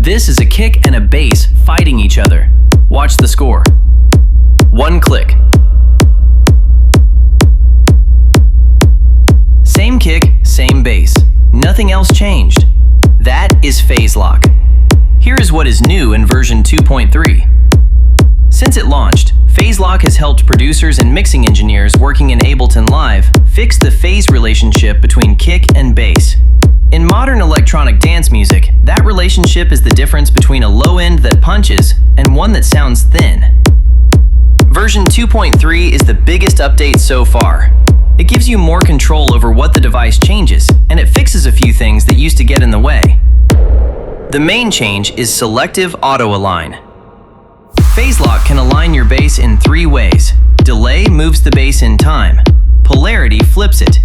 This is a kick and a bass fighting each other. Watch the score. One click. Same kick, same bass. Nothing else changed. That is PhaseLock. Here is what is new in version 2.3. Since it launched, PhaseLock has helped producers and mixing engineers working in Ableton Live fix the phase relationship between kick and bass. In modern electronic dance music, that relationship is the difference between a low end that punches and one that sounds thin. Version 2.3 is the biggest update so far. It gives you more control over what the device changes, and it fixes a few things that used to get in the way. The main change is Selective Auto-Align. PhaseLock can align your bass in 3 ways. Delay moves the bass in time. Polarity flips it.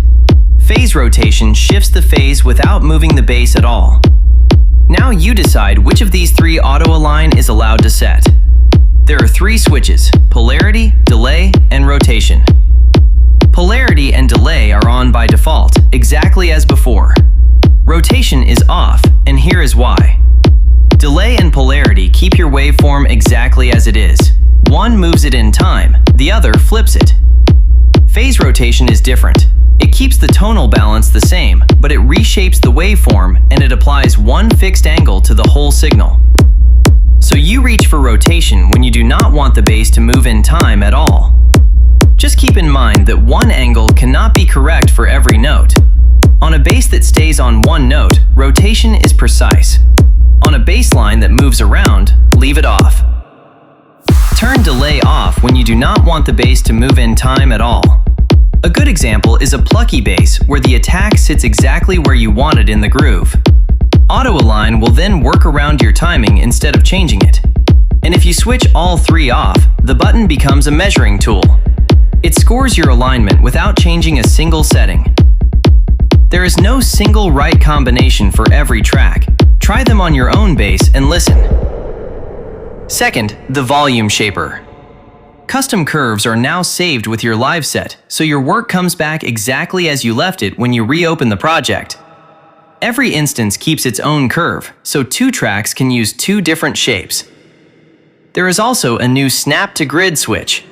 Phase rotation shifts the phase without moving the bass at all. Now you decide which of these 3 auto-align is allowed to set. There are 3 switches: polarity, delay, and rotation. Polarity and delay are on by default, exactly as before. Rotation is off, and here is why. Delay and polarity keep your waveform exactly as it is. One moves it in time, the other flips it. Phase rotation is different. It keeps the tonal balance the same, but it reshapes the waveform and it applies one fixed angle to the whole signal. So you reach for rotation when you do not want the bass to move in time at all. Just keep in mind that one angle cannot be correct for every note. On a bass that stays on one note, rotation is precise. On a bass line that moves around, leave it off. Turn delay off when you do not want the bass to move in time at all. A good example is a plucky bass where the attack sits exactly where you want it in the groove. Auto-align will then work around your timing instead of changing it. And if you switch all 3 off, the button becomes a measuring tool. It scores your alignment without changing a single setting. There is no single right combination for every track. Try them on your own bass and listen. Second, the volume shaper. Custom curves are now saved with your live set, so your work comes back exactly as you left it when you reopen the project. Every instance keeps its own curve, so 2 tracks can use 2 different shapes. There is also a new Snap to Grid switch.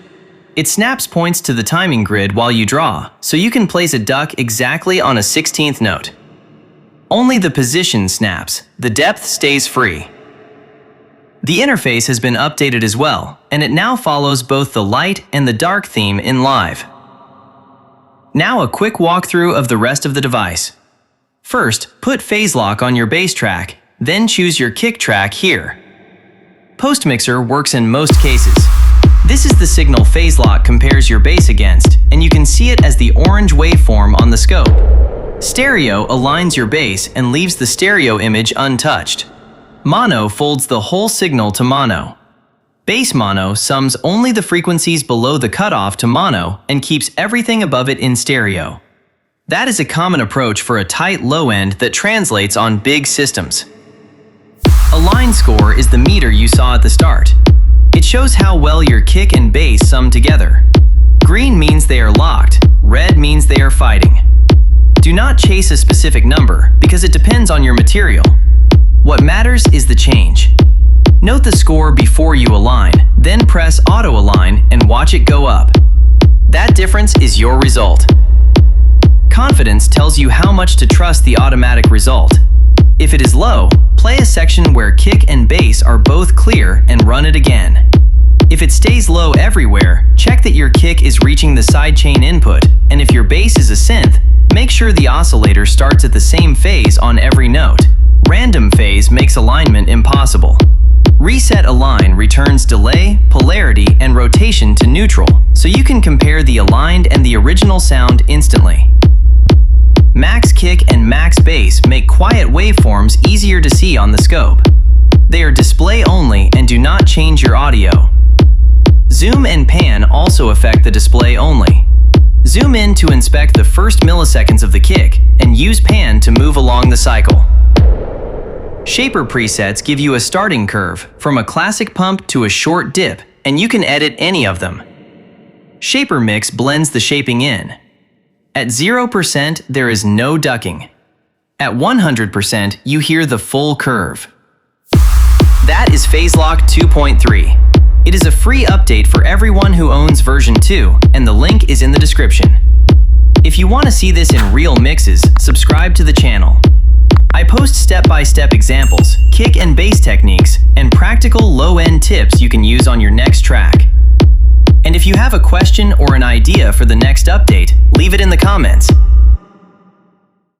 It snaps points to the timing grid while you draw, so you can place a duck exactly on a 16th note. Only the position snaps, the depth stays free. The interface has been updated as well, and it now follows both the light and the dark theme in Live. Now a quick walkthrough of the rest of the device. First, put PhaseLock on your bass track, then choose your kick track here. Post-mixer works in most cases. This is the signal PhaseLock compares your bass against, and you can see it as the orange waveform on the scope. Stereo aligns your bass and leaves the stereo image untouched. Mono folds the whole signal to mono. Bass mono sums only the frequencies below the cutoff to mono and keeps everything above it in stereo. That is a common approach for a tight low end that translates on big systems. Align score is the meter you saw at the start. It shows how well your kick and bass sum together. Green means they are locked, red means they are fighting. Do not chase a specific number because it depends on your material. What matters is the change. Note the score before you align, then press Auto-Align and watch it go up. That difference is your result. Confidence tells you how much to trust the automatic result. If it is low, play a section where kick and bass are both clear and run it again. If it stays low everywhere, check that your kick is reaching the sidechain input, and if your bass is a synth, make sure the oscillator starts at the same phase on every note. Random phase makes alignment impossible. Reset Align returns delay, polarity, and rotation to neutral, so you can compare the aligned and the original sound instantly. Max kick and max bass make quiet waveforms easier to see on the scope. They are display only and do not change your audio. Zoom and pan also affect the display only. Zoom in to inspect the first milliseconds of the kick, and use pan to move along the cycle. Shaper presets give you a starting curve, from a classic pump to a short dip, and you can edit any of them. Shaper Mix blends the shaping in. At 0%, there is no ducking. At 100%, you hear the full curve. That is PhaseLock 2.3. It is a free update for everyone who owns version 2, and the link is in the description. If you want to see this in real mixes, subscribe to the channel. I post step-by-step examples, kick and bass techniques, and practical low-end tips you can use on your next track. And if you have a question or an idea for the next update, leave it in the comments.